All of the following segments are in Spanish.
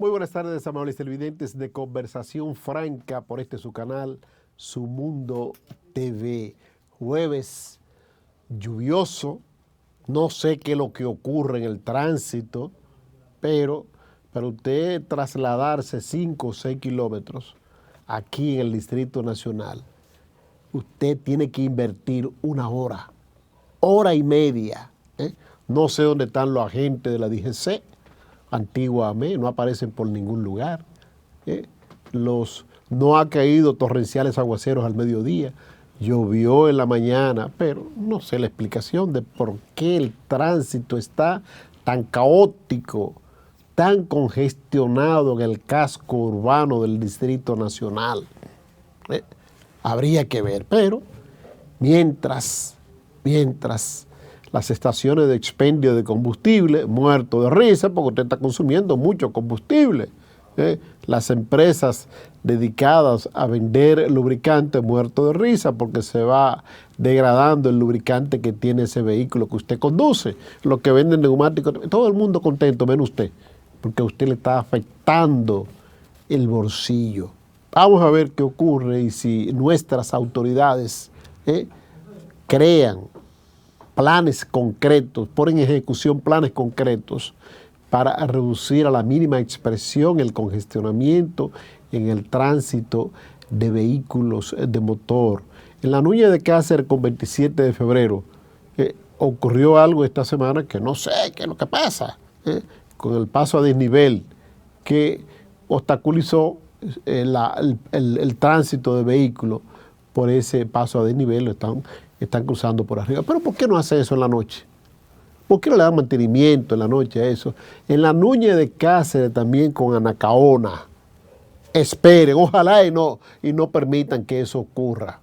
Muy buenas tardes, amables televidentes de Conversación Franca por su canal, Su Mundo TV. Jueves lluvioso, no sé qué es lo que ocurre en el tránsito, pero para usted trasladarse 5 o 6 kilómetros aquí en el Distrito Nacional, usted tiene que invertir una hora y media. No sé dónde están los agentes de la DGC, antiguamente, no aparecen por ningún lugar. No ha caído torrenciales aguaceros al mediodía, llovió en la mañana, pero no sé la explicación de por qué el tránsito está tan caótico, tan congestionado en el casco urbano del Distrito Nacional. Habría que ver, pero mientras las estaciones de expendio de combustible, muerto de risa, porque usted está consumiendo mucho combustible. Las empresas dedicadas a vender lubricante, muerto de risa, porque se va degradando el lubricante que tiene ese vehículo que usted conduce. Los que venden neumáticos, todo el mundo contento, menos usted, porque a usted le está afectando el bolsillo. Vamos a ver qué ocurre y si nuestras autoridades crean planes concretos, ponen en ejecución planes concretos para reducir a la mínima expresión el congestionamiento en el tránsito de vehículos de motor. En la Núñez de Cáceres, con 27 de febrero, ocurrió algo esta semana que no sé qué es lo que pasa, con el paso a desnivel que obstaculizó el tránsito de vehículos por ese paso a desnivel. Están cruzando por arriba. Pero ¿por qué no hace eso en la noche? ¿Por qué no le dan mantenimiento en la noche a eso? En la Núñez de Cáceres también con Anacaona. Esperen, ojalá y no permitan que eso ocurra.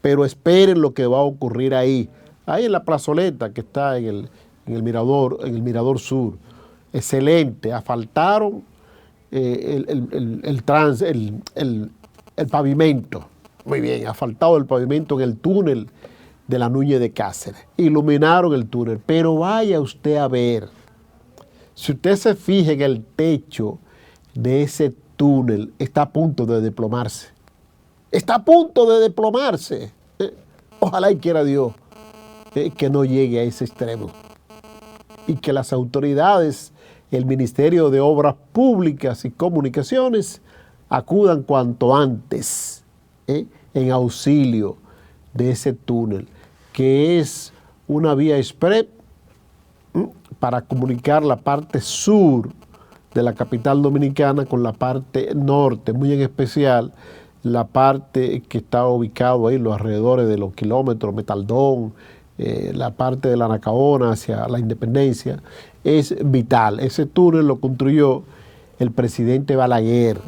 Pero esperen lo que va a ocurrir ahí. Ahí en la plazoleta que está en el Mirador Sur. Excelente. Asfaltaron el pavimento. Muy bien, asfaltado el pavimento en el túnel de la Núñez de Cáceres. Iluminaron el túnel, pero vaya usted a ver, si usted se fija en el techo de ese túnel, está a punto de desplomarse. Está a punto de desplomarse. Ojalá y quiera Dios que no llegue a ese extremo. Y que las autoridades, el Ministerio de Obras Públicas y Comunicaciones, acudan cuanto antes en auxilio de ese túnel, que es una vía express para comunicar la parte sur de la capital dominicana con la parte norte, muy en especial la parte que está ubicado ahí, los alrededores de los kilómetros, Metaldón, la parte de la Anacaona hacia la Independencia, es vital. Ese túnel lo construyó el presidente Balaguer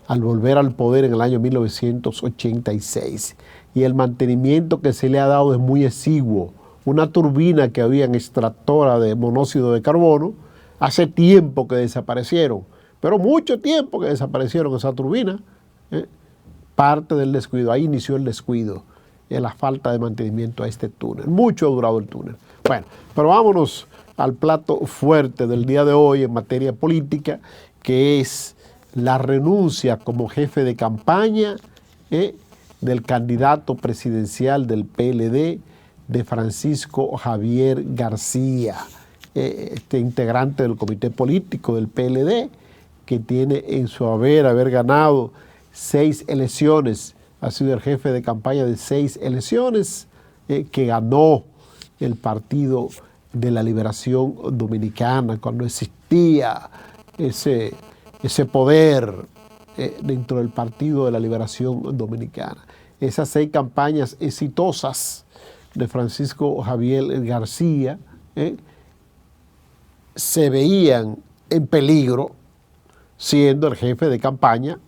al volver al poder en el año 1986. Y el mantenimiento que se le ha dado es muy exiguo. Una turbina que había en extractora de monóxido de carbono, hace tiempo que desaparecieron, pero mucho tiempo que desaparecieron esa turbina. Parte del descuido, ahí inició el descuido, la falta de mantenimiento a este túnel. Mucho ha durado el túnel. Bueno, pero vámonos al plato fuerte del día de hoy en materia política, que es la renuncia como jefe de campaña del candidato presidencial del PLD, de Francisco Javier García, integrante del comité político del PLD, que tiene en su haber ganado 6 elecciones, ha sido el jefe de campaña de 6 elecciones, que ganó el Partido de la Liberación Dominicana, cuando existía ese poder dentro del Partido de la Liberación Dominicana. Esas 6 campañas exitosas de Francisco Javier García se veían en peligro siendo el jefe de campaña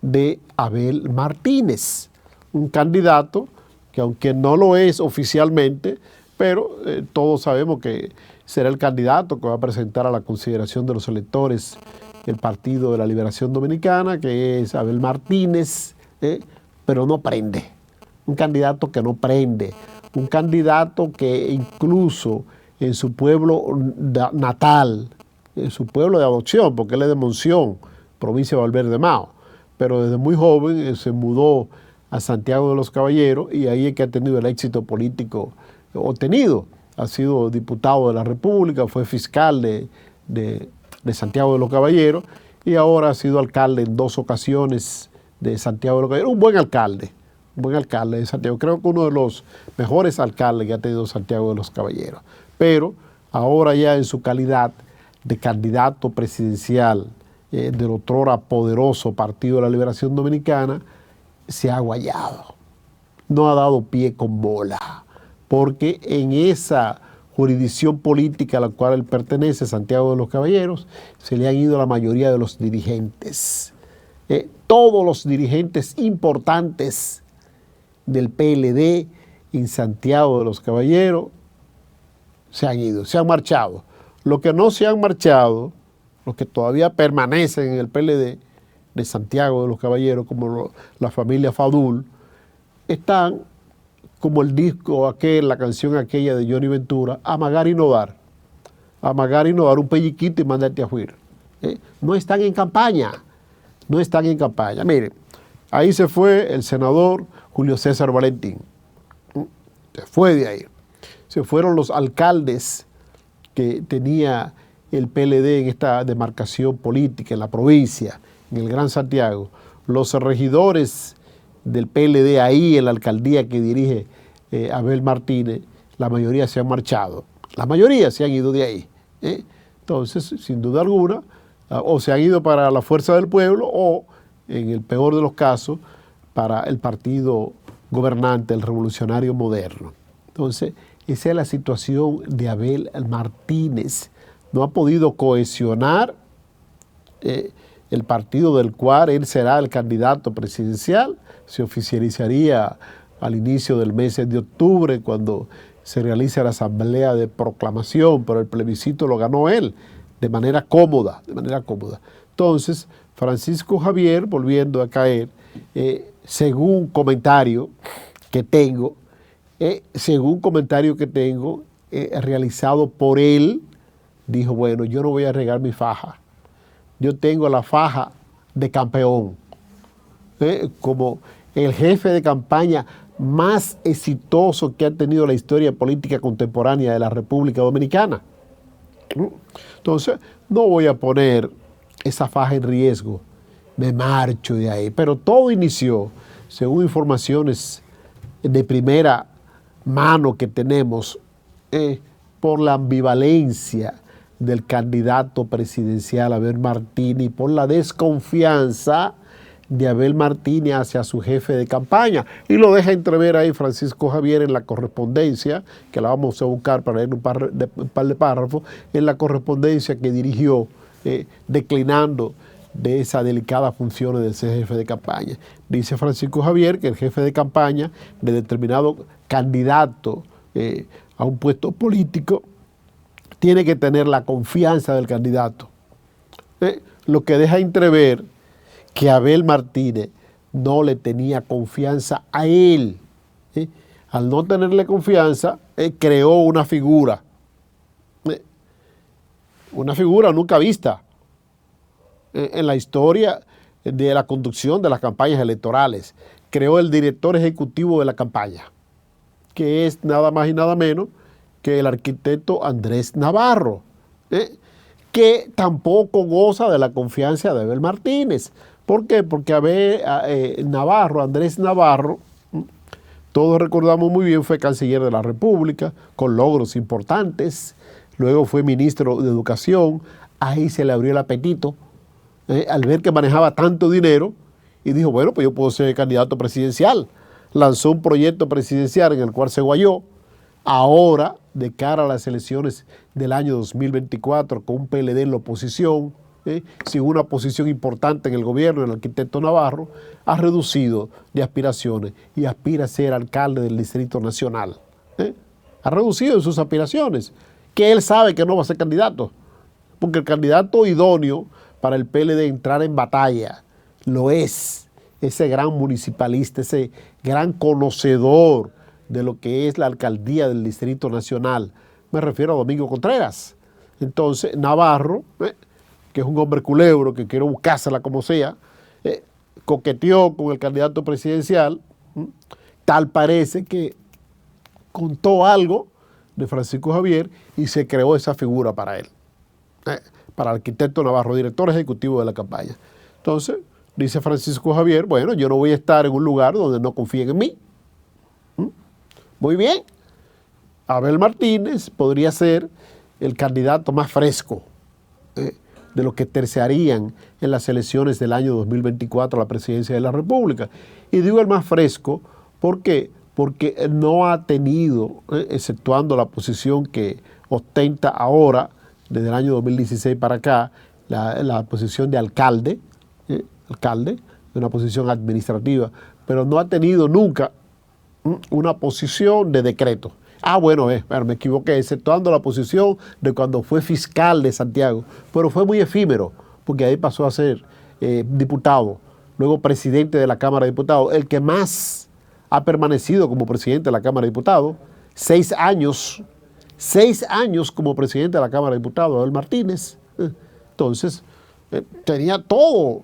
de Abel Martínez, un candidato que, aunque no lo es oficialmente, pero todos sabemos que será el candidato que va a presentar a la consideración de los electores el Partido de la Liberación Dominicana, que es Abel Martínez, pero no prende. Un candidato que no prende, un candidato que incluso en su pueblo natal, su pueblo de adopción, porque él es de Monción, provincia de Valverde Mao, pero desde muy joven se mudó a Santiago de los Caballeros y ahí es que ha tenido el éxito político obtenido. Ha sido diputado de la República, fue fiscal de Santiago de los Caballeros y ahora ha sido alcalde en 2 ocasiones de Santiago de los Caballeros. Un buen alcalde de Santiago. Creo que uno de los mejores alcaldes que ha tenido Santiago de los Caballeros. Pero ahora ya en su calidad de candidato presidencial del otrora poderoso Partido de la Liberación Dominicana, se ha guayado. No ha dado pie con bola. Porque en esa jurisdicción política a la cual él pertenece, Santiago de los Caballeros, se le han ido la mayoría de los dirigentes. Todos los dirigentes importantes del PLD en Santiago de los Caballeros se han ido, se han marchado. Los que no se han marchado, los que todavía permanecen en el PLD de Santiago de los Caballeros, como la familia Fadul, están como el disco aquel, la canción aquella de Johnny Ventura, amagar y no dar. Amagar y no dar, un pelliquito y mandarte a juir. No están en campaña, no están en campaña. Miren, ahí se fue el senador Julio César Valentín. Se fue de ahí. Se fueron los alcaldes que tenía el PLD en esta demarcación política, en la provincia, en el Gran Santiago. Los regidores del PLD ahí en la alcaldía que dirige Abel Martínez, la mayoría se han marchado. La mayoría se han ido de ahí. Entonces, sin duda alguna, o se han ido para la Fuerza del Pueblo o, en el peor de los casos, para el partido gobernante, el Revolucionario Moderno. Entonces, esa es la situación de Abel Martínez. No ha podido cohesionar el partido del cual él será el candidato presidencial. Se oficializaría al inicio del mes de octubre, cuando se realiza la asamblea de proclamación, pero el plebiscito lo ganó él de manera cómoda, Entonces, Francisco Javier, volviendo a caer, según comentario que tengo, realizado por él, dijo, bueno, yo no voy a regar mi faja. Yo tengo la faja de campeón, como el jefe de campaña más exitoso que ha tenido la historia política contemporánea de la República Dominicana. Entonces, no voy a poner esa faja en riesgo, me marcho de ahí. Pero todo inició, según informaciones de primera mano que tenemos, por la ambivalencia del candidato presidencial Abel Martínez y por la desconfianza de Abel Martínez hacia su jefe de campaña. Y lo deja entrever ahí Francisco Javier en la correspondencia, que la vamos a buscar para leer un par de párrafos, en la correspondencia que dirigió declinando de esa delicada función de ser jefe de campaña. Dice Francisco Javier que el jefe de campaña de determinado candidato a un puesto político tiene que tener la confianza del candidato. Lo que deja entrever que Abel Martínez no le tenía confianza a él. Al no tenerle confianza, creó una figura nunca vista en la historia de la conducción de las campañas electorales. Creó el director ejecutivo de la campaña, que es nada más y nada menos que el arquitecto Andrés Navarro, que tampoco goza de la confianza de Abel Martínez. ¿Por qué? Porque Andrés Navarro, todos recordamos muy bien, fue canciller de la República, con logros importantes, luego fue ministro de Educación, ahí se le abrió el apetito, al ver que manejaba tanto dinero, y dijo, bueno, pues yo puedo ser candidato presidencial. Lanzó un proyecto presidencial en el cual se guayó. Ahora, de cara a las elecciones del año 2024, con un PLD en la oposición, sin una posición importante en el gobierno, el arquitecto Navarro, ha reducido de aspiraciones y aspira a ser alcalde del Distrito Nacional. Ha reducido sus aspiraciones, que él sabe que no va a ser candidato, porque el candidato idóneo para el PLD entrar en batalla lo es ese gran municipalista, ese gran conocedor de lo que es la alcaldía del Distrito Nacional. Me refiero a Domingo Contreras. Entonces, Navarro, que es un hombre culebro, que quiere buscársela como sea, coqueteó con el candidato presidencial. Tal parece que contó algo de Francisco Javier y se creó esa figura para él, para el arquitecto Navarro, director ejecutivo de la campaña. Entonces, dice Francisco Javier, bueno, yo no voy a estar en un lugar donde no confíen en mí. Muy bien. Abel Martínez podría ser el candidato más fresco de los que terciarían en las elecciones del año 2024 a la presidencia de la República. Y digo el más fresco, ¿por qué? Porque no ha tenido, exceptuando la posición que ostenta ahora, desde el año 2016 para acá, la posición de alcalde, una posición administrativa, pero no ha tenido nunca una posición de decreto. Bueno, me equivoqué, exceptuando la posición de cuando fue fiscal de Santiago, pero fue muy efímero, porque ahí pasó a ser diputado, luego presidente de la Cámara de Diputados, el que más ha permanecido como presidente de la Cámara de Diputados, 6 años como presidente de la Cámara de Diputados, Abel Martínez. Entonces, tenía todo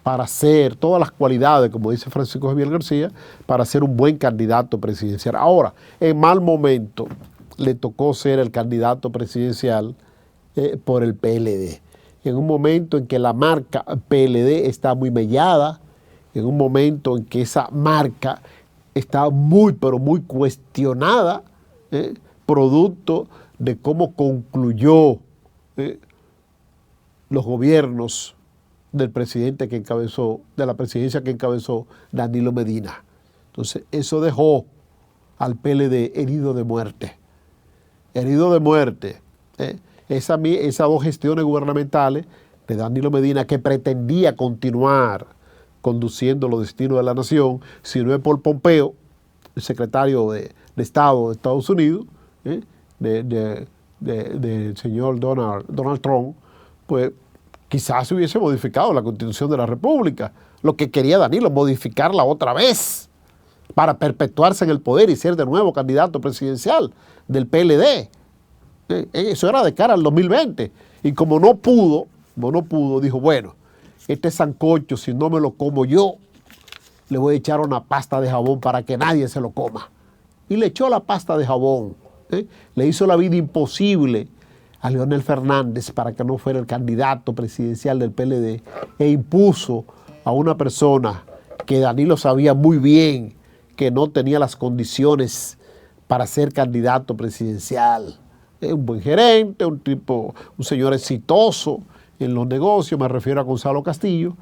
para ser, todas las cualidades, como dice Francisco Javier García, para ser un buen candidato presidencial. Ahora, en mal momento, le tocó ser el candidato presidencial por el PLD. En un momento en que la marca PLD está muy mellada, en un momento en que esa marca está muy, pero muy cuestionada, producto de cómo concluyó los gobiernos del presidente que encabezó, de la presidencia que encabezó Danilo Medina. Entonces, eso dejó al PLD herido de muerte. Herido de muerte. Esas dos gestiones gubernamentales de Danilo Medina, que pretendía continuar conduciendo los destinos de la nación, si no es por Pompeo, el secretario de Estado de Estados Unidos, del señor Donald Trump, pues quizás se hubiese modificado la Constitución de la República. Lo que quería Danilo, modificarla otra vez para perpetuarse en el poder y ser de nuevo candidato presidencial del PLD. Eso era de cara al 2020. Y como no pudo, dijo, bueno, este sancocho, si no me lo como yo, le voy a echar una pasta de jabón para que nadie se lo coma. Y le echó la pasta de jabón. Le hizo la vida imposible a Leonel Fernández para que no fuera el candidato presidencial del PLD e impuso a una persona que Danilo sabía muy bien que no tenía las condiciones para ser candidato presidencial. Un buen gerente, un señor exitoso en los negocios, me refiero a Gonzalo Castillo,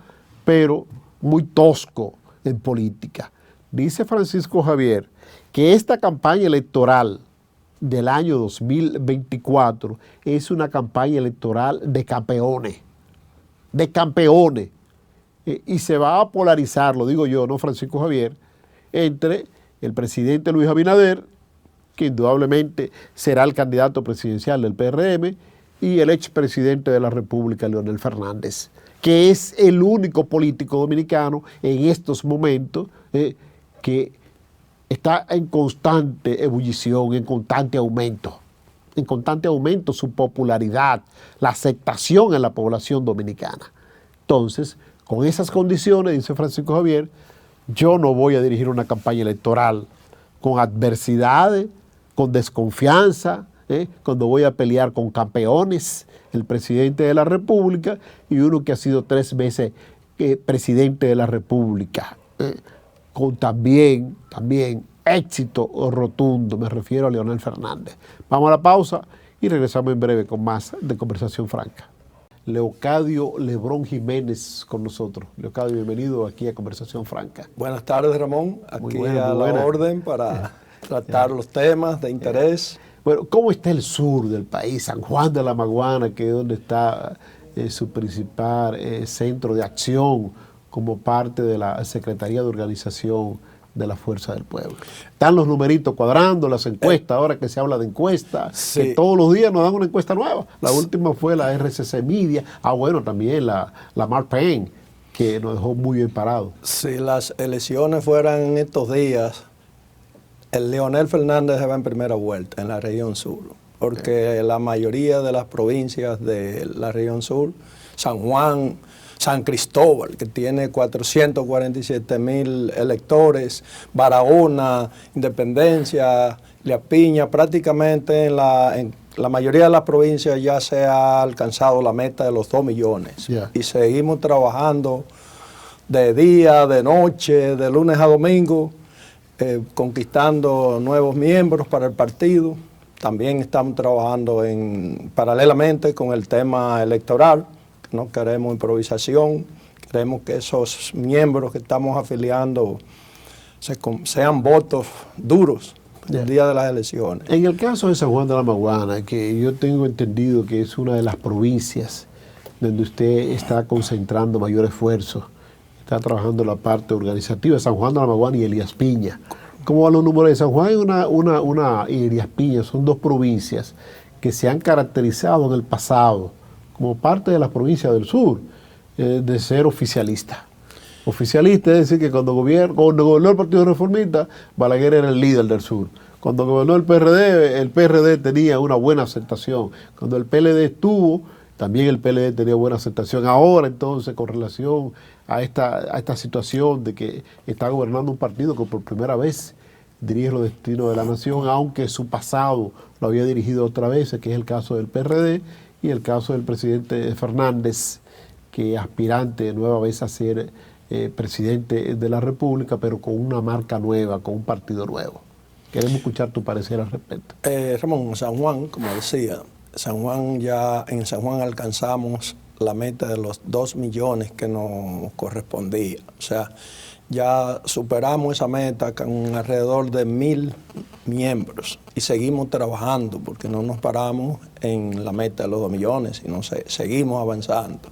pero muy tosco en política. Dice Francisco Javier que esta campaña electoral del año 2024 es una campaña electoral de campeones, y se va a polarizar, lo digo yo, no Francisco Javier, entre el presidente Luis Abinader, que indudablemente será el candidato presidencial del PRM, y el expresidente de la República, Leonel Fernández, que es el único político dominicano en estos momentos que está en constante ebullición, en constante aumento su popularidad, la aceptación en la población dominicana. Entonces, con esas condiciones, dice Francisco Javier, yo no voy a dirigir una campaña electoral con adversidades, con desconfianza, cuando voy a pelear con campeones, el presidente de la República y uno que ha sido 3 veces presidente de la República, con también éxito rotundo, me refiero a Leonel Fernández. Vamos a la pausa y regresamos en breve con más de Conversación Franca. Leocadio Lebrón Jiménez con nosotros. Leocadio, bienvenido aquí a Conversación Franca. Buenas tardes, Ramón. Aquí a la orden para tratar los temas de interés. Bueno, ¿cómo está el sur del país? San Juan de la Maguana, que es donde está su principal centro de acción como parte de la Secretaría de Organización de la Fuerza del Pueblo. Están los numeritos cuadrando, las encuestas, ahora que se habla de encuestas, sí, que todos los días nos dan una encuesta nueva. La última fue la RCC Media, bueno, también la Mark Payne, que nos dejó muy bien parados. Si las elecciones fueran en estos días, el Leonel Fernández se va en primera vuelta en la región sur. porque la mayoría de las provincias de la región sur, San Juan, San Cristóbal, que tiene 447,000 electores, Barahona, Independencia, Liapiña, prácticamente en la mayoría de las provincias ya se ha alcanzado la meta de los 2 millones. Y seguimos trabajando de día, de noche, de lunes a domingo, conquistando nuevos miembros para el partido. También estamos trabajando paralelamente con el tema electoral. No queremos improvisación, queremos que esos miembros que estamos afiliando sean votos duros el día de las elecciones. En el caso de San Juan de la Maguana, que yo tengo entendido que es una de las provincias donde usted está concentrando mayor esfuerzo, está trabajando la parte organizativa, San Juan de la Maguana y Elías Piña. ¿Cómo van los números de San Juan y Elías Piña? Son 2 provincias que se han caracterizado en el pasado como parte de las provincias del sur, de ser oficialista. Oficialista es decir que cuando gobernó el Partido Reformista, Balaguer era el líder del sur. Cuando gobernó el PRD tenía una buena aceptación. Cuando el PLD estuvo, también el PLD tenía buena aceptación. Ahora entonces, con relación a esta situación de que está gobernando un partido que por primera vez dirige los destinos de la nación, aunque su pasado lo había dirigido otra vez, que es el caso del PRD, y el caso del presidente Fernández, que es aspirante nueva vez a ser presidente de la República, pero con una marca nueva, con un partido nuevo. Queremos escuchar tu parecer al respecto. Ramón, San Juan, como decía, en San Juan alcanzamos la meta de los 2 millones que nos correspondía. O sea, ya superamos esa meta con alrededor de 1,000 miembros y seguimos trabajando porque no nos paramos en la meta de los 2 millones, sino seguimos avanzando.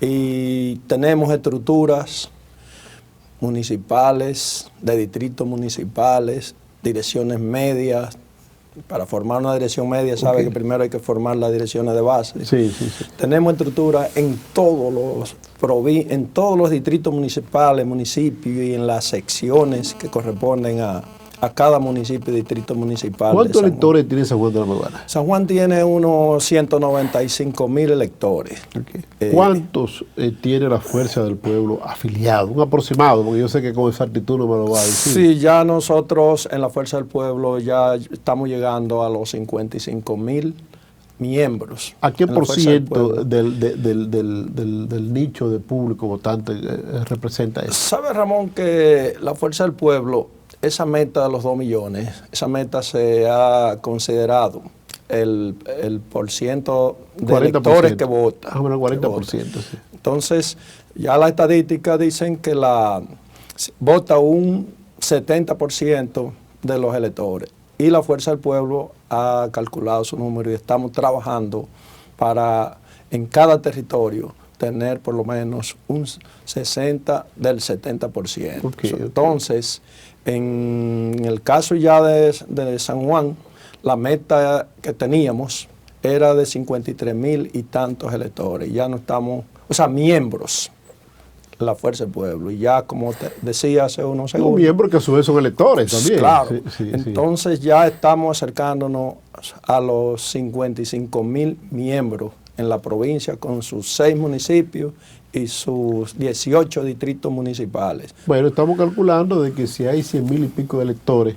Y tenemos estructuras municipales, de distritos municipales, direcciones medias. Para formar una dirección media, sabe que primero hay que formar las direcciones de base. Sí. Tenemos estructura en todos los distritos municipales, municipios y en las secciones que corresponden a cada municipio y distrito municipal. ¿Cuántos electores tiene San Juan de la Maguana? San Juan tiene unos 195,000 electores. ¿Cuántos tiene la Fuerza del Pueblo afiliados? Un aproximado, porque yo sé que con exactitud no me lo va a decir. Sí, ya nosotros en la Fuerza del Pueblo ya estamos llegando a los 55,000 miembros. ¿A qué por ciento del nicho de público votante representa eso? ¿Sabe, Ramón, que la Fuerza del Pueblo, esa meta de los 2 millones, esa meta se ha considerado el porciento de electores que votan? Bueno, 40%. Sí. Entonces, ya las estadísticas dicen que vota un 70% de los electores. Y la Fuerza del Pueblo ha calculado su número y estamos trabajando para en cada territorio tener por lo menos un 60 del 70%. Entonces, en el caso ya de San Juan, la meta que teníamos era de 53,000 y tantos electores. Ya no estamos, miembros de la Fuerza del Pueblo. Y ya, como te decía hace unos segundos. Miembros que a su vez son electores también. Claro. Entonces ya estamos acercándonos a los 55,000 miembros en la provincia con sus 6 municipios y sus 18 distritos municipales. Bueno, estamos calculando de que si hay 100,000 y pico de electores,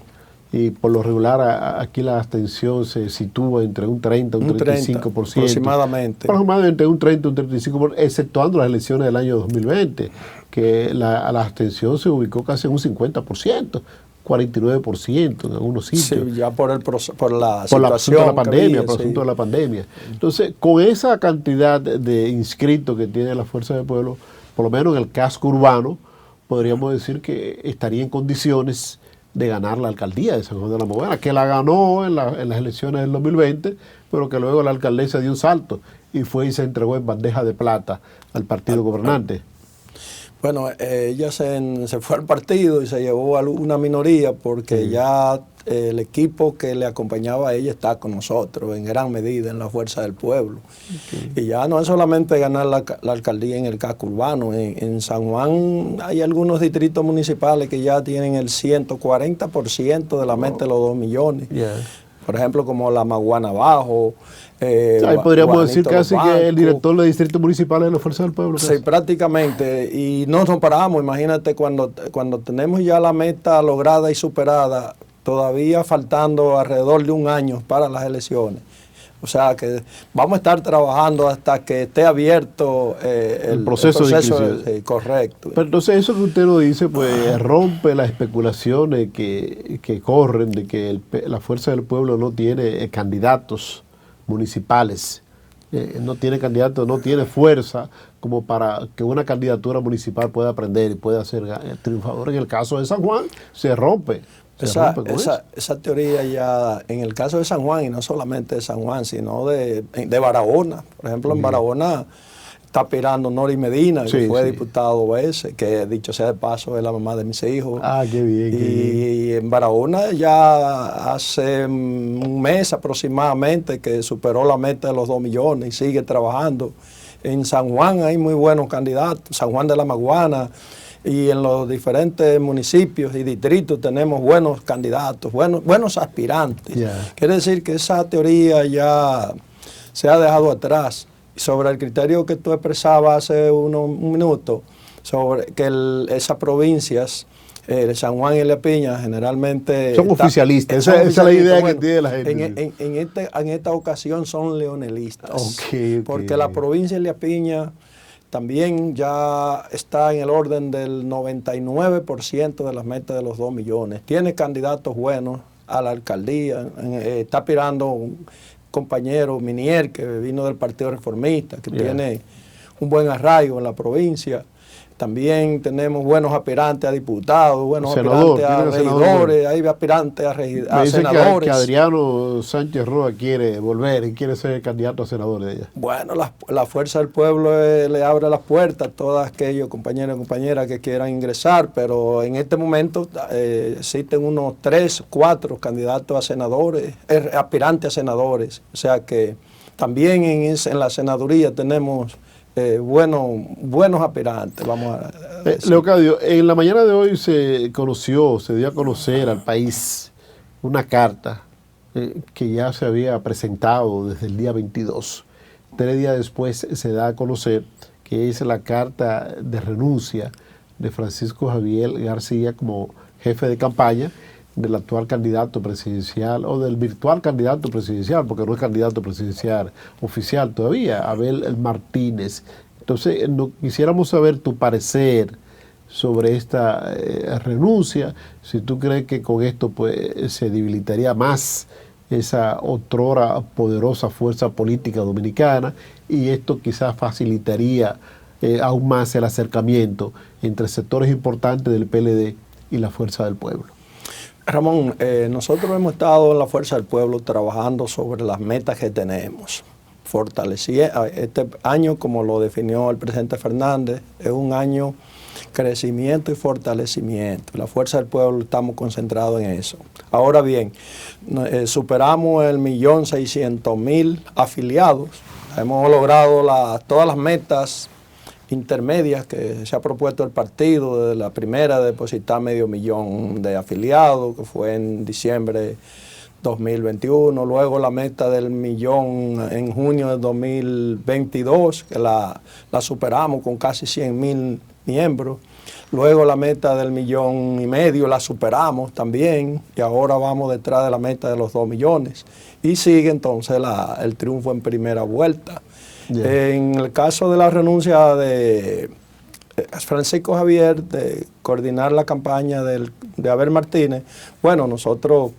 y por lo regular aquí la abstención se sitúa entre un 30 y un 35%. Aproximadamente. Aproximadamente un 30 y un 35%, exceptuando las elecciones del año 2020, que la abstención se ubicó casi en un 50%. 49% en algunos sitios. Sí, ya por la situación de la pandemia, por el asunto de la pandemia. Entonces, con esa cantidad de inscritos que tiene la Fuerza del Pueblo, por lo menos en el casco urbano, podríamos decir que estaría en condiciones de ganar la alcaldía de San Juan de la Maguana, que la ganó en las elecciones del 2020, pero que luego la alcaldesa dio un salto y fue y se entregó en bandeja de plata al partido gobernante. Bueno, ella se fue al partido y se llevó a una minoría porque ya el equipo que le acompañaba a ella está con nosotros en gran medida en la Fuerza del Pueblo. Y ya no es solamente ganar la alcaldía en el casco urbano. En San Juan hay algunos distritos municipales que ya tienen el 140% de la meta de los 2 millones. por ejemplo, como la Maguana Bajo. Ahí podríamos decir Juanito casi Los que el Bancos. director de distrito municipal es la Fuerza del Pueblo. Sí, casi. prácticamente. Y no nos paramos. Imagínate cuando tenemos ya la meta lograda y superada, todavía faltando alrededor de un año para las elecciones. O sea que vamos a estar trabajando hasta que esté abierto el proceso de inscripción. sí, correcto. Pero entonces eso que usted nos dice, pues rompe las especulaciones que corren de que la Fuerza del Pueblo no tiene candidatos municipales, no tiene candidatos, no tiene fuerza como para que una candidatura municipal pueda aprender y pueda ser triunfador. En el caso de San Juan se rompe. Esa teoría ya, en el caso de San Juan, y no solamente de San Juan, sino de Barahona. Por ejemplo, en Barahona está aspirando Nori Medina, que fue diputado 2 veces, que dicho sea de paso es la mamá de mis hijos. Ah, qué bien. Y en Barahona ya hace un mes aproximadamente que superó la meta de los 2 millones y sigue trabajando. En San Juan hay muy buenos candidatos, San Juan de la Maguana, y en los diferentes municipios y distritos tenemos buenos candidatos, buenos aspirantes. Quiere decir que esa teoría ya se ha dejado atrás. Sobre el criterio que tú expresabas hace un minuto, sobre que esas provincias, San Juan y La Piña, generalmente son oficialistas. Esa es la idea que tiene la gente. En esta ocasión son leonelistas. Okay. Porque la provincia de La Piña también ya está en el orden del 99% de las metas de los 2 millones. Tiene candidatos buenos a la alcaldía. Está aspirando un compañero, Minier, que vino del Partido Reformista, que tiene un buen arraigo en la provincia. También tenemos buenos aspirantes a diputados, buenos aspirantes a regidores, hay aspirantes a senadores. Que Adriano Sánchez Roa quiere volver y quiere ser candidato a senador de ella. Bueno, la Fuerza del Pueblo le abre las puertas a todos aquellos compañeros y compañeras que quieran ingresar, pero en este momento existen unos 3, 4 candidatos a senadores, aspirantes a senadores. O sea que también en la senaduría tenemos buenos aspirantes, vamos a decir. Leocadio, en la mañana de hoy se dio a conocer al país una carta que ya se había presentado desde el día 22. 3 días después se da a conocer que es la carta de renuncia de Francisco Javier García como jefe de campaña del actual candidato presidencial o del virtual candidato presidencial, porque no es candidato presidencial oficial todavía, Abel Martínez. Entonces, quisiéramos saber tu parecer sobre esta renuncia, si tú crees que con esto pues, se debilitaría más esa otrora poderosa fuerza política dominicana y esto quizás facilitaría aún más el acercamiento entre sectores importantes del PLD y la Fuerza del Pueblo. Ramón, nosotros hemos estado en la Fuerza del Pueblo trabajando sobre las metas que tenemos. Este año, como lo definió el presidente Fernández, es un año crecimiento y fortalecimiento. La Fuerza del Pueblo estamos concentrados en eso. Ahora bien, superamos el 1.600.000 afiliados. Hemos logrado todas las metas intermedias que se ha propuesto el partido, de la primera de depositar 500.000 de afiliados, que fue en diciembre 2021, luego la meta del 1.000.000 en junio de 2022, que la superamos con casi 100.000 miembros, luego la meta del 1.5 millones la superamos también, y ahora vamos detrás de la meta de los 2 millones, y sigue entonces el triunfo en primera vuelta. En el caso de la renuncia de Francisco Javier de coordinar la campaña de Abel Martínez, bueno, nosotros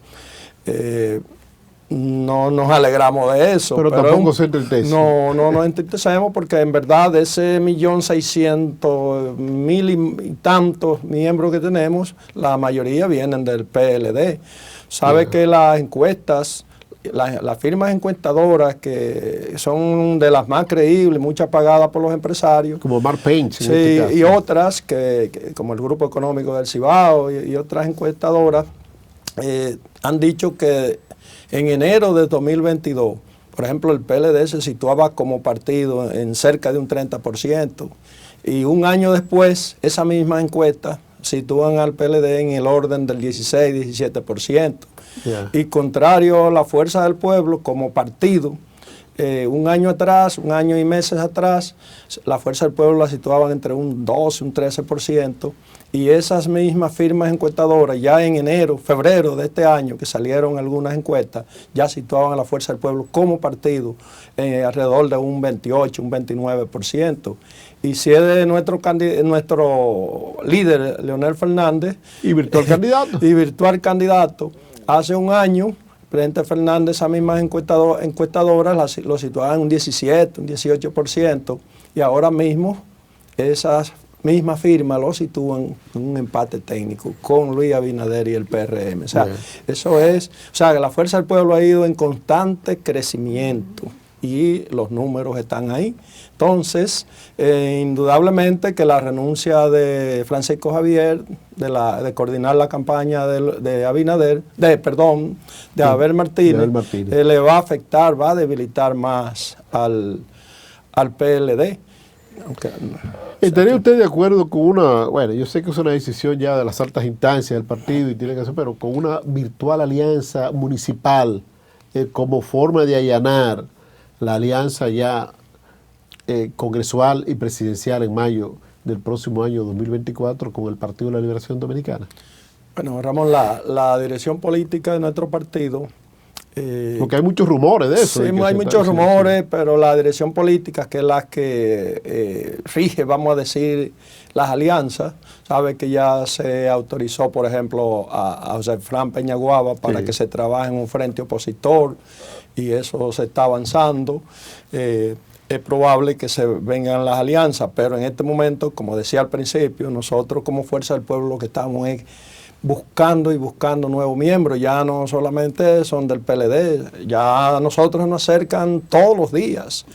no nos alegramos de eso. Pero tampoco se entristece. No nos entristecemos porque en verdad de ese 1.600.000 y tantos miembros que tenemos, la mayoría vienen del PLD. Sabe que las encuestas, las firmas encuestadoras que son de las más creíbles, muchas pagadas por los empresarios. Como Mark Payne. Sí, y otras que como el Grupo Económico del Cibao y otras encuestadoras, han dicho que en enero de 2022, por ejemplo, el PLD se situaba como partido en cerca de un 30%, y un año después, esa misma encuesta sitúan al PLD en el orden del 16-17%. Yeah. Y contrario a la Fuerza del Pueblo como partido, un año atrás, un año y meses atrás, la Fuerza del Pueblo la situaban entre un 12, un 13%, y esas mismas firmas encuestadoras ya en enero, febrero de este año, que salieron algunas encuestas, ya situaban a la Fuerza del Pueblo como partido alrededor de un 28, un 29%. Y si es de nuestro líder, Leonel Fernández, y virtual candidato, hace un año, presidente Fernández, esas mismas encuestadoras lo situaban en un 17, un 18%, y ahora mismo esas mismas firmas lo sitúan en un empate técnico con Luis Abinader y el PRM. O sea, eso es, o sea, que la Fuerza del Pueblo ha ido en constante crecimiento y los números están ahí. Entonces, indudablemente que la renuncia de Francisco Javier de coordinar la campaña de Abinader, de Abel Martínez, le va a afectar, va a debilitar más al PLD. ¿Estaría usted de acuerdo con una, bueno, yo sé que es una decisión ya de las altas instancias del partido y tiene que hacer, pero con una virtual alianza municipal como forma de allanar la alianza ya congresual y presidencial en mayo del próximo año 2024 con el Partido de la Liberación Dominicana? Bueno, Ramón, la dirección política de nuestro partido... porque hay muchos rumores de eso. Sí, hay muchos rumores, pero la dirección política, que es la que rige, vamos a decir, las alianzas, sabe que ya se autorizó, por ejemplo, a José Fran Peñaguaba para que se trabaje en un frente opositor, y eso se está avanzando. Es probable que se vengan las alianzas, pero en este momento, como decía al principio, nosotros como Fuerza del Pueblo lo que estamos es buscando nuevos miembros. Ya no solamente son del PLD, ya a nosotros nos acercan todos los días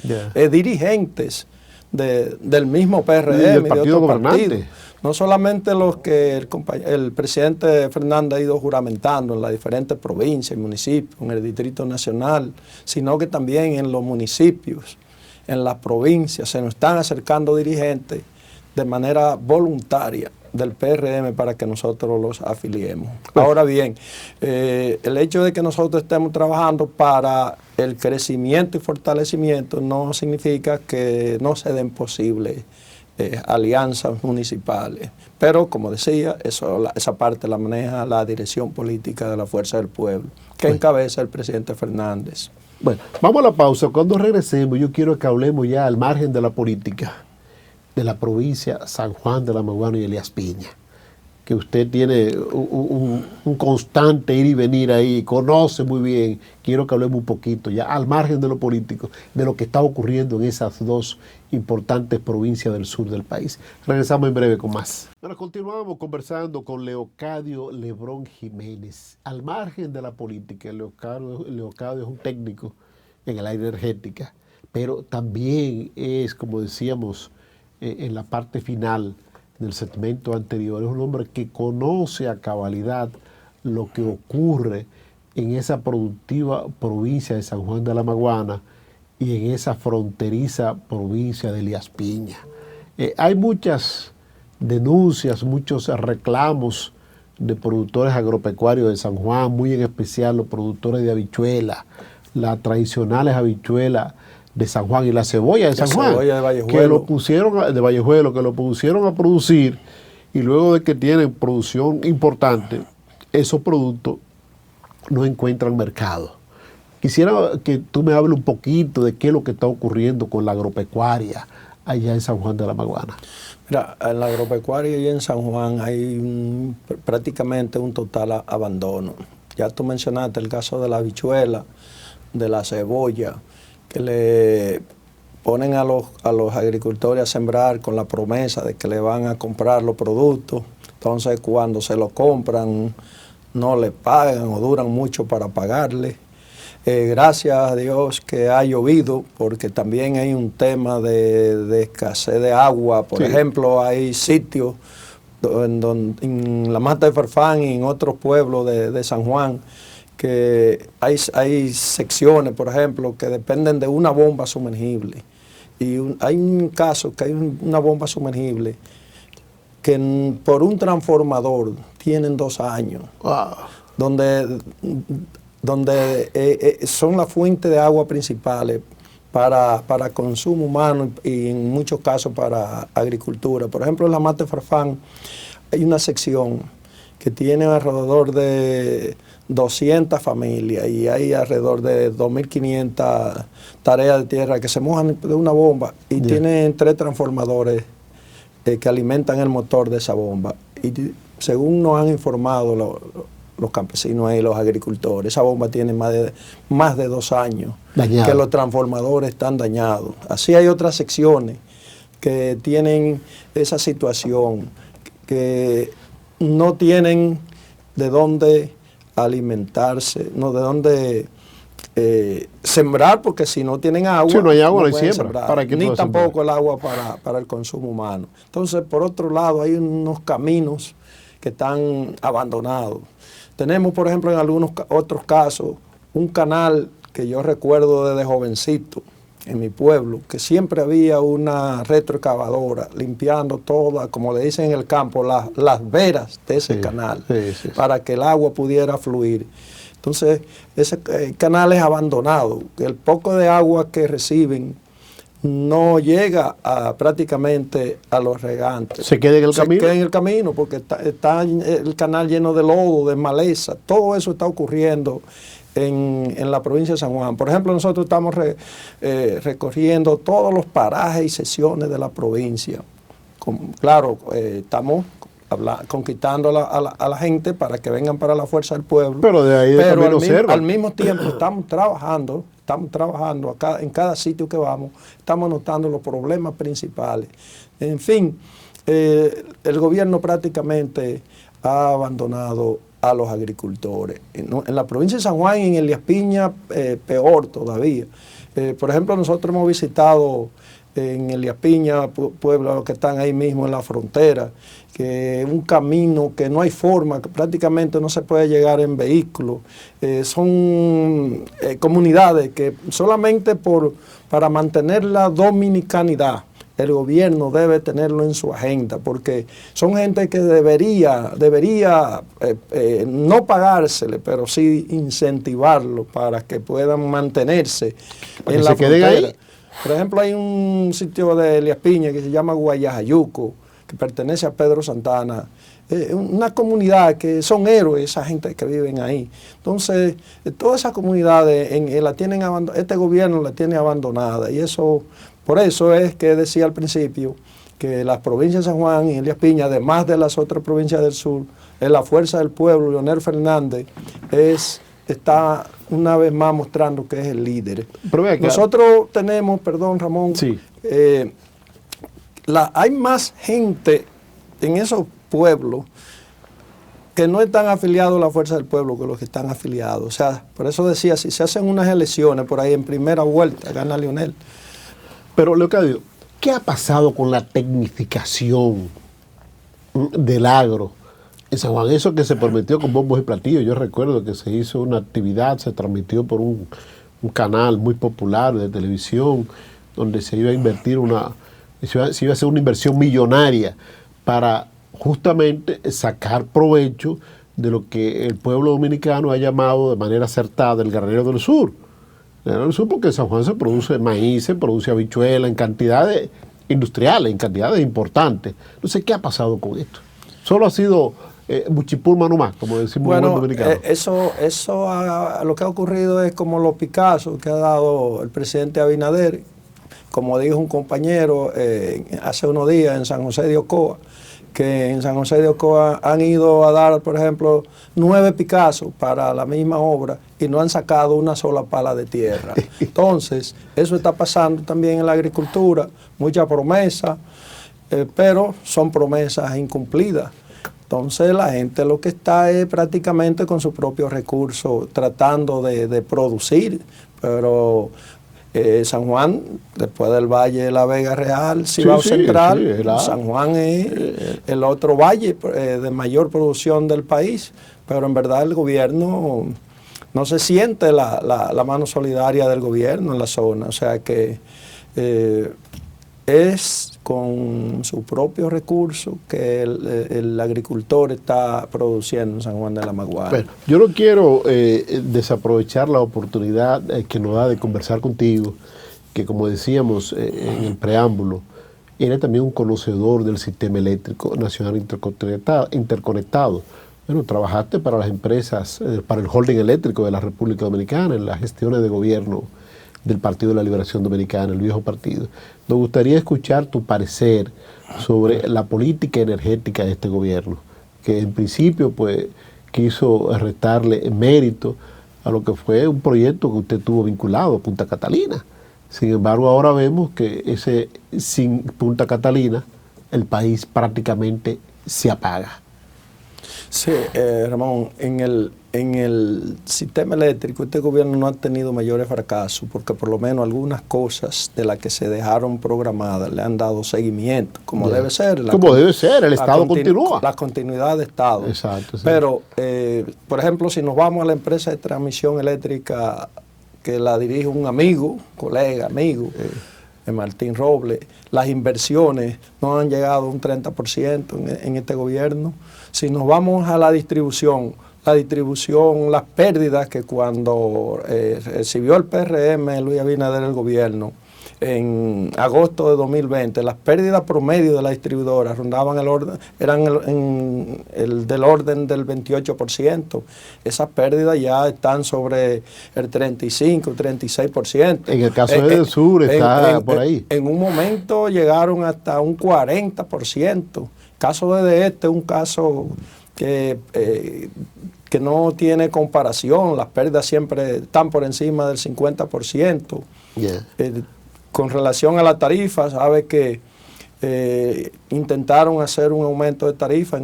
dirigentes del mismo PRM y del de partido otros gobernante. partidos. No solamente los que el presidente Fernández ha ido juramentando en las diferentes provincias y municipios, en el Distrito Nacional, sino que también en los municipios, en las provincias, se nos están acercando dirigentes de manera voluntaria del PRM para que nosotros los afiliemos. Ahora bien, el hecho de que nosotros estemos trabajando para el crecimiento y fortalecimiento no significa que no se den posibles alianzas municipales. Pero, como decía, esa parte la maneja la dirección política de la Fuerza del Pueblo, que encabeza el presidente Fernández. Bueno, vamos a la pausa. Cuando regresemos, yo quiero que hablemos ya al margen de la política de la provincia San Juan de la Maguana y Elías Piña, que usted tiene un constante ir y venir ahí, conoce muy bien. Quiero que hablemos un poquito ya al margen de lo político, de lo que está ocurriendo en esas dos importantes provincias del sur del país. Regresamos en breve con más. Bueno, continuamos conversando con Leocadio Lebrón Jiménez. Al margen de la política, Leocadio es un técnico en el área energética, pero también es, como decíamos, en la parte final del segmento anterior, es un hombre que conoce a cabalidad lo que ocurre en esa productiva provincia de San Juan de la Maguana y en esa fronteriza provincia de Elías Piña. Hay muchas denuncias, muchos reclamos de productores agropecuarios de San Juan, muy en especial los productores de habichuela, las tradicionales habichuelas de San Juan y la cebolla de San Juan, que lo pusieron de Vallejuelo, que lo pusieron a producir, y luego de que tienen producción importante, esos productos no encuentran mercado. Quisiera que tú me hables un poquito de qué es lo que está ocurriendo con la agropecuaria allá en San Juan de la Maguana. Mira, en la agropecuaria y en San Juan hay prácticamente un total abandono. Ya tú mencionaste el caso de la habichuela, de la cebolla, que le ponen a los agricultores a sembrar con la promesa de que le van a comprar los productos. Entonces, cuando se los compran, no le pagan o duran mucho para pagarle. Gracias a Dios que ha llovido, porque también hay un tema de escasez de agua. Por ejemplo, hay sitios en la Mata de Farfán y en otros pueblos de San Juan, que hay secciones, por ejemplo, que dependen de una bomba sumergible. Y hay un caso que hay una bomba sumergible que por un transformador tienen 2 años, Wow. donde son la fuente de agua principales para consumo humano y en muchos casos para agricultura. Por ejemplo, en la Mata de Farfán hay una sección que tiene alrededor de 200 familias y hay alrededor de 2.500 tareas de tierra que se mojan de una bomba y tienen 3 transformadores que alimentan el motor de esa bomba. Y según nos han informado los campesinos y los agricultores, esa bomba tiene más de 2 años Dañado. que los transformadores están dañados. Así hay otras secciones que tienen esa situación, que no tienen de dónde alimentarse, no de dónde sembrar, porque si no tienen agua, si no hay agua, no hay pueden siembra. sembrar, ¿Para qué ni tú vas a tampoco sembrar? el agua para el consumo humano. Entonces, por otro lado, hay unos caminos que están abandonados. Tenemos, por ejemplo, en algunos otros casos, un canal que yo recuerdo desde jovencito en mi pueblo, que siempre había una retroexcavadora limpiando todas, como le dicen en el campo, las veras de ese canal, para que el agua pudiera fluir. Entonces, ese canal es abandonado. El poco de agua que reciben no llega prácticamente a los regantes. ¿Se queda en el camino? Se queda en el camino porque está el canal lleno de lodo, de maleza. Todo eso está ocurriendo en la provincia de San Juan. Por ejemplo, nosotros estamos recorriendo todos los parajes y secciones de la provincia. Claro, estamos conquistando a la gente para que vengan para la fuerza del pueblo. Pero de ahí al mismo tiempo estamos trabajando acá, en cada sitio que vamos, estamos notando los problemas principales. En fin, el gobierno prácticamente ha abandonado a los agricultores. En la provincia de San Juan y en Elías Piña, peor todavía. Por ejemplo, nosotros hemos visitado en Elías Piña, pueblos que están ahí mismo en la frontera, que un camino que no hay forma, que prácticamente no se puede llegar en vehículo. Son comunidades que solamente para mantener la dominicanidad, el gobierno debe tenerlo en su agenda, porque son gente que debería no pagársele, pero sí incentivarlo para que puedan mantenerse en la frontera. Ahí. Por ejemplo, hay un sitio de Elías Piña que se llama Guayajayuco, que pertenece a Pedro Santana. Una comunidad que son héroes, esa gente que viven ahí. Entonces, todas esas comunidades este gobierno la tiene abandonada. Y eso, por eso es que decía al principio que las provincias de San Juan y Elías Piña, además de las otras provincias del sur, en la fuerza del pueblo, Leonel Fernández está una vez más mostrando que es el líder. Nosotros tenemos, perdón Ramón, sí. Hay más gente en esos pueblos que no están afiliados a la fuerza del pueblo que los que están afiliados. O sea, por eso decía, si se hacen unas elecciones por ahí en primera vuelta, gana Leonel. Pero, Leocadio, ¿qué ha pasado con la tecnificación del agro en San Juan? Eso que se prometió con bombos y platillos. Yo recuerdo que se hizo una actividad, se transmitió por un canal muy popular de televisión, donde se iba a invertir se iba a hacer una inversión millonaria para justamente sacar provecho de lo que el pueblo dominicano ha llamado de manera acertada el Granero del Sur. El Granero del Sur, porque en San Juan se produce maíz, se produce habichuela en cantidades industriales, en cantidades importantes. No sé qué ha pasado con esto. Solo ha sido buchipur mano más, como decimos en buen dominicano. Eso lo que ha ocurrido es como los Picassos que ha dado el presidente Abinader, como dijo un compañero hace unos días en San José de Ocoa, que en San José de Ocoa han ido a dar, por ejemplo, 9 Picassos para la misma obra y no han sacado una sola pala de tierra. Entonces, eso está pasando también en la agricultura, mucha promesa, pero son promesas incumplidas. Entonces la gente lo que está es prácticamente con sus propios recursos tratando de producir, pero San Juan, después del Valle de la Vega Real, Cibao Central, San Juan es el otro valle de mayor producción del país, pero en verdad el gobierno no se siente la mano solidaria del gobierno en la zona, o sea que es con su propio recurso que el agricultor está produciendo en San Juan de la Maguana. Bueno, yo no quiero desaprovechar la oportunidad que nos da de conversar contigo, que como decíamos en el preámbulo, eres también un conocedor del sistema eléctrico nacional interconectado. Bueno, trabajaste para las empresas, para el holding eléctrico de la República Dominicana, en las gestiones de gobierno del Partido de la Liberación Dominicana, el viejo partido. Nos gustaría escuchar tu parecer sobre la política energética de este gobierno, que en principio pues quiso restarle mérito a lo que fue un proyecto que usted tuvo vinculado a Punta Catalina. Sin embargo, ahora vemos que sin Punta Catalina el país prácticamente se apaga. Sí, Ramón, en el sistema eléctrico este gobierno no ha tenido mayores fracasos porque por lo menos algunas cosas de las que se dejaron programadas le han dado seguimiento, como debe ser. Como debe ser, el Estado continúa. La continuidad de Estado. Exacto. Sí. Pero, por ejemplo, si nos vamos a la empresa de transmisión eléctrica que la dirige un amigo, colega, amigo, Martín Robles, las inversiones no han llegado a un 30% en este gobierno. Si nos vamos a la distribución, las pérdidas que cuando recibió el PRM Luis Abinader el gobierno, en agosto de 2020, las pérdidas promedio de la distribuidora rondaban eran del orden del 28%. Esas pérdidas ya están sobre el 35, 36%. En el caso del sur está por ahí. En un momento llegaron hasta un 40%. Caso de este, un caso que no tiene comparación, las pérdidas siempre están por encima del 50%. Yeah. Con relación a la tarifa, sabe que intentaron hacer un aumento de tarifa,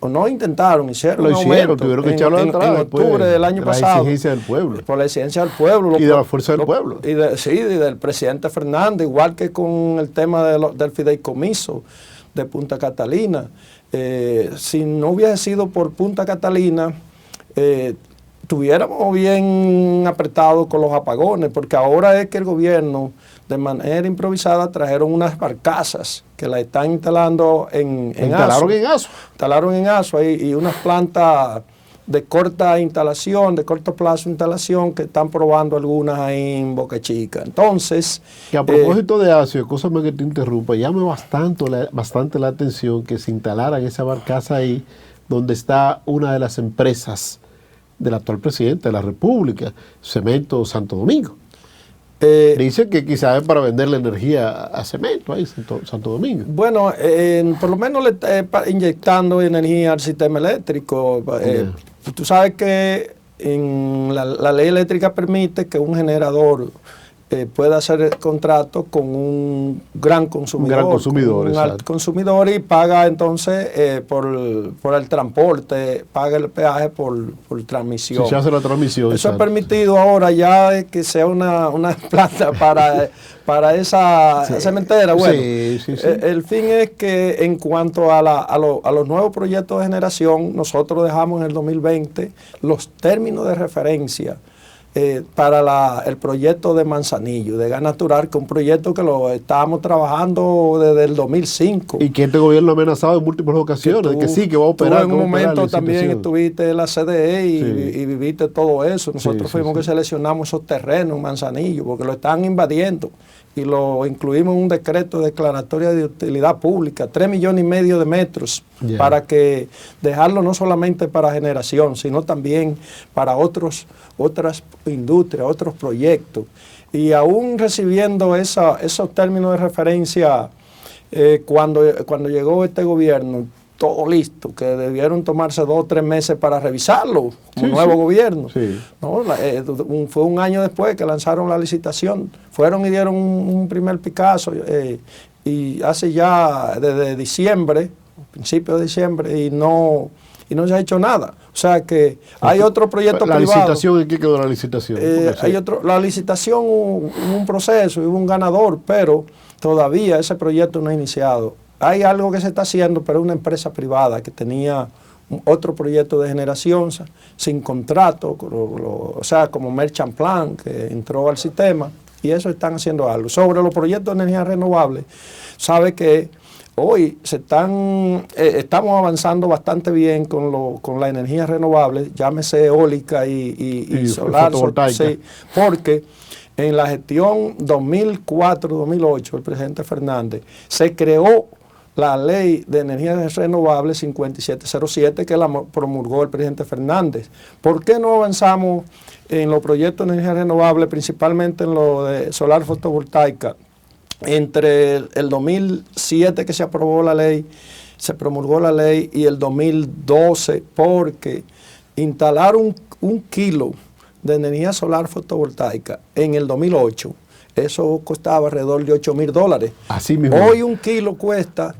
o no intentaron, hicieron un aumento. Tuvieron que echarlo atrás en octubre del año pasado. Por la exigencia del pueblo. Por la exigencia del pueblo. Y de la fuerza del pueblo. Y del presidente Fernández, igual que con el tema del fideicomiso de Punta Catalina. Si no hubiese sido por Punta Catalina, estuviéramos bien apretados con los apagones, porque ahora es que el gobierno, de manera improvisada, trajeron unas barcazas que la están instalando en Asua. Instalaron en Asua y unas plantas de corta instalación, de corto plazo de instalación, que están probando algunas ahí en Boca Chica. Entonces... Que a propósito de Asua, cósame que te interrumpa, llame bastante la atención que se instalaran esa barcaza ahí, donde está una de las empresas del actual presidente de la República, Cemento Santo Domingo. Dice que quizás es para venderle energía a Cemento ahí, Santo Domingo. Bueno, por lo menos le está inyectando energía al sistema eléctrico. Tú sabes que la ley eléctrica permite que un generador pueda hacer contrato con un gran consumidor. Un alto consumidor y paga entonces por el transporte, paga el peaje por transmisión. Si se hace la transmisión. Eso es permitido ahora ya que sea una planta para esa cementera. Bueno, sí. El fin es que en cuanto a los nuevos proyectos de generación, nosotros dejamos en el 2020 los términos de referencia para el proyecto de Manzanillo, de gas natural, que es un proyecto que lo estábamos trabajando desde el 2005. Y que este gobierno ha amenazado en múltiples ocasiones, que va a operar. Tú en un momento también estuviste en la CDE y viviste todo eso. Nosotros fuimos que seleccionamos esos terrenos en Manzanillo, porque lo están invadiendo. Y lo incluimos en un decreto de declaratoria de utilidad pública, 3,5 millones de metros, para que dejarlo no solamente para generación, sino también para otras industrias, otros proyectos. Y aún recibiendo esos términos de referencia, cuando llegó este gobierno, todo listo, que debieron tomarse 2 o 3 meses para revisarlo, como nuevo gobierno. Sí. ¿No? Fue un año después que lanzaron la licitación. Fueron y dieron un primer Picasso, y hace ya desde diciembre, principio de diciembre, y no se ha hecho nada. O sea que hay otro proyecto privado. ¿La licitación? ¿En qué quedó la licitación? La licitación hubo un proceso, hubo un ganador, pero todavía ese proyecto no ha iniciado. Hay algo que se está haciendo, pero es una empresa privada que tenía otro proyecto de generación sin contrato, o sea, como Merchant Plan, que entró al sistema y eso están haciendo algo. Sobre los proyectos de energía renovable, sabe que hoy estamos avanzando bastante bien con la energía renovable, llámese eólica y solar, sí, porque en la gestión 2004-2008, el presidente Fernández, se creó la ley de energías renovables 5707, que la promulgó el presidente Fernández. ¿Por qué no avanzamos en los proyectos de energía renovable, principalmente en lo de solar fotovoltaica? Entre el 2007 que se aprobó la ley, se promulgó la ley, y el 2012, porque instalar un kilo de energía solar fotovoltaica en el 2008, eso costaba alrededor de $8,000. Así mismo. Hoy un kilo cuesta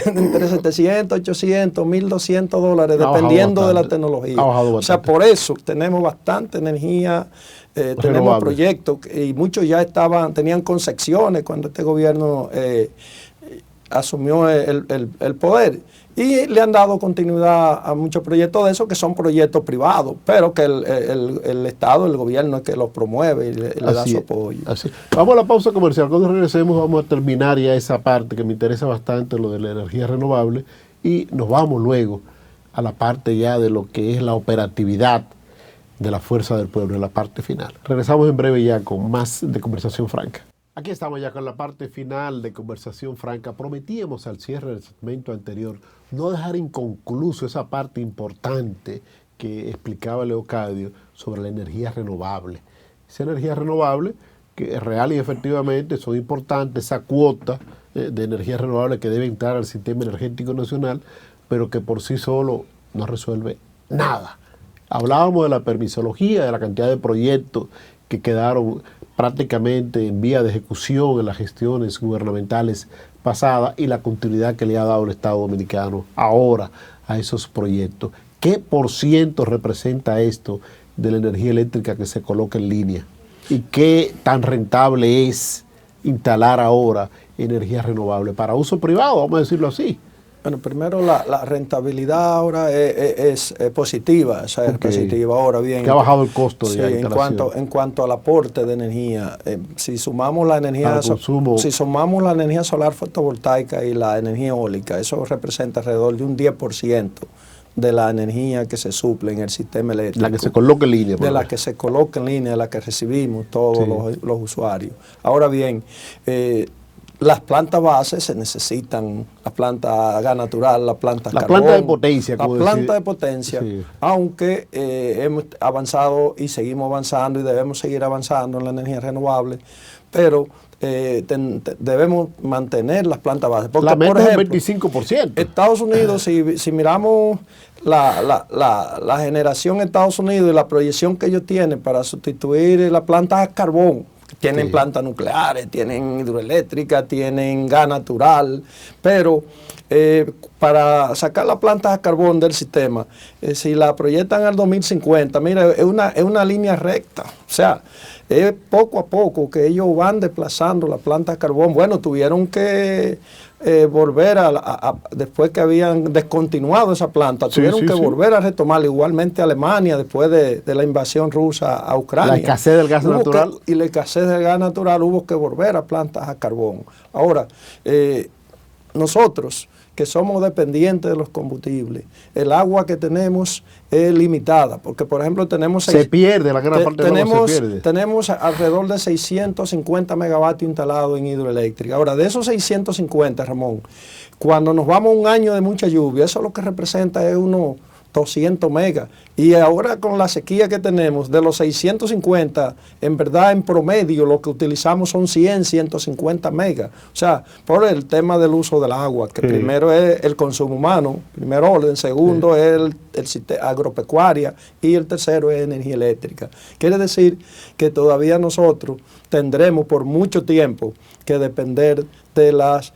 entre 700, 800, $1,200, dependiendo de la tecnología. O sea, por eso tenemos bastante energía, tenemos proyectos, y muchos ya tenían concesiones cuando este gobierno asumió el poder. Y le han dado continuidad a muchos proyectos de esos que son proyectos privados, pero que el Estado, el gobierno es que los promueve y le da su apoyo. Así. Vamos a la pausa comercial. Cuando regresemos vamos a terminar ya esa parte que me interesa bastante, lo de la energía renovable, y nos vamos luego a la parte ya de lo que es la operatividad de la fuerza del pueblo, en la parte final. Regresamos en breve ya con más de Conversación Franca. Aquí estamos ya con la parte final de Conversación Franca. Prometíamos al cierre del segmento anterior no dejar inconcluso esa parte importante que explicaba Leocadio sobre la energía renovable. Esa energía renovable que es real y efectivamente son importantes, esa cuota de energía renovable que debe entrar al sistema energético nacional, pero que por sí solo no resuelve nada. Hablábamos de la permisología, de la cantidad de proyectos que quedaron prácticamente en vía de ejecución en las gestiones gubernamentales pasadas y la continuidad que le ha dado el Estado Dominicano ahora a esos proyectos. ¿Qué por ciento representa esto de la energía eléctrica que se coloca en línea? ¿Y qué tan rentable es instalar ahora energía renovable para uso privado, vamos a decirlo así? Bueno, primero la rentabilidad ahora es positiva, o sea, es positiva. Ahora bien, que ha bajado el costo de la instalación. En cuanto al aporte de energía, si sumamos la energía solar fotovoltaica y la energía eólica, eso representa alrededor de un 10% de la energía que se suple en el sistema eléctrico. La que se coloca en línea. De la que se coloca en línea, de la que recibimos todos los usuarios. Ahora bien, las plantas bases se necesitan, la planta gas natural, la planta carbón. La planta de potencia. La planta de potencia, aunque hemos avanzado y seguimos avanzando y debemos seguir avanzando en la energía renovable, pero debemos mantener las plantas bases. Porque, la meta por ejemplo, es el 25%. Estados Unidos, si miramos la generación en Estados Unidos y la proyección que ellos tienen para sustituir la planta a carbón, tienen plantas nucleares, tienen hidroeléctricas, tienen gas natural, pero para sacar las plantas a carbón del sistema, si la proyectan al 2050, mira, es una línea recta. O sea, es poco a poco que ellos van desplazando la planta a carbón. Bueno, tuvieron que volver después que habían descontinuado esa planta, tuvieron que volver a retomarla, igualmente Alemania después de la invasión rusa a Ucrania. La escasez del gas natural. Y la escasez del gas natural hubo que volver a plantas a carbón. Ahora, nosotros que somos dependientes de los combustibles, el agua que tenemos es limitada, porque por ejemplo tenemos... Se pierde, la gran parte del agua se pierde. Tenemos alrededor de 650 megavatios instalados en hidroeléctrica. Ahora, de esos 650, Ramón, cuando nos vamos a un año de mucha lluvia, eso lo que representa es unos 200 megas. Y ahora con la sequía que tenemos, de los 650, en verdad en promedio lo que utilizamos son 100, 150 megas. O sea, por el tema del uso del agua, que primero es el consumo humano, primer orden, segundo es el sistema agropecuaria y el tercero es energía eléctrica. Quiere decir que todavía nosotros tendremos por mucho tiempo que depender de las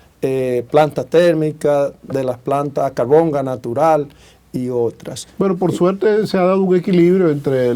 plantas térmicas, de las plantas a carbón, gas natural y otras. Bueno, por suerte se ha dado un equilibrio entre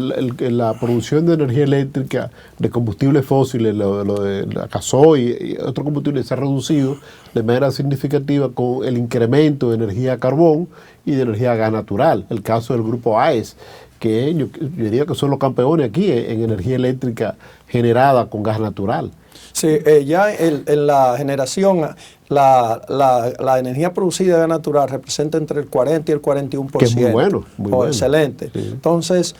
la producción de energía eléctrica de combustibles fósiles, lo de la gasoil y otros combustibles se ha reducido de manera significativa con el incremento de energía carbón y de energía gas natural. El caso del grupo AES, que yo diría que son los campeones aquí en energía eléctrica generada con gas natural. Sí, ya en la generación, la energía producida de gas natural representa entre el 40 y el 41%. Que es muy bueno, muy bueno. Excelente. Sí. Entonces,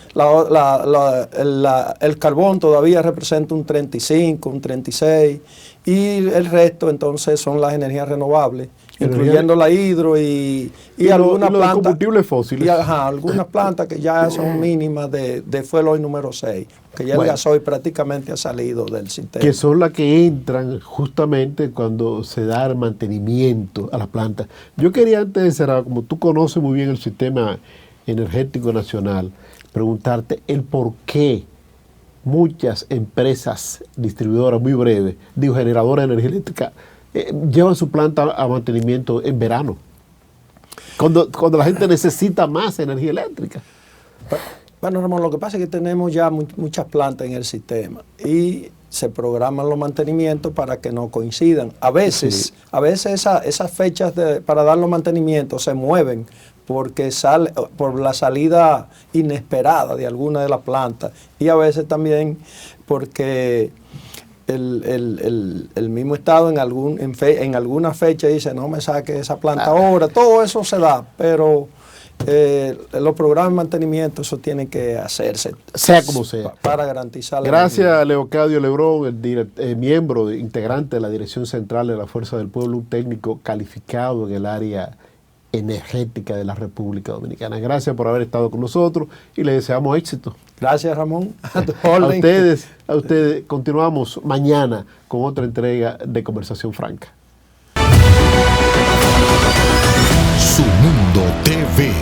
el carbón todavía representa un 35, un 36, y el resto entonces son las energías renovables, incluyendo la hidro y algunas plantas. Combustibles fósiles. Y, algunas plantas que ya son mínimas de fuel oil número 6, que ya el gasoil prácticamente ha salido del sistema. Que son las que entran justamente cuando se da el mantenimiento a las plantas. Yo quería antes de cerrar, como tú conoces muy bien el sistema energético nacional, preguntarte el por qué muchas empresas distribuidoras muy breves, generadoras de energía eléctrica, llevan su planta a mantenimiento en verano, cuando la gente necesita más energía eléctrica. Bueno, Ramón, lo que pasa es que tenemos ya muchas plantas en el sistema y se programan los mantenimientos para que no coincidan. A veces esas fechas para dar los mantenimientos se mueven porque sale por la salida inesperada de alguna de las plantas, y a veces también porque el mismo Estado en alguna fecha dice no me saque esa planta ahora. Todo eso se da, pero los programas de mantenimiento, eso tiene que hacerse, sea como sea, para garantizar la Gracias a Leocadio Lebrón, miembro integrante de la Dirección Central de la Fuerza del Pueblo, un técnico calificado en el área energética de la República Dominicana. Gracias por haber estado con nosotros y les deseamos éxito. Gracias, Ramón. A ustedes, continuamos mañana con otra entrega de Conversación Franca. Su Mundo TV.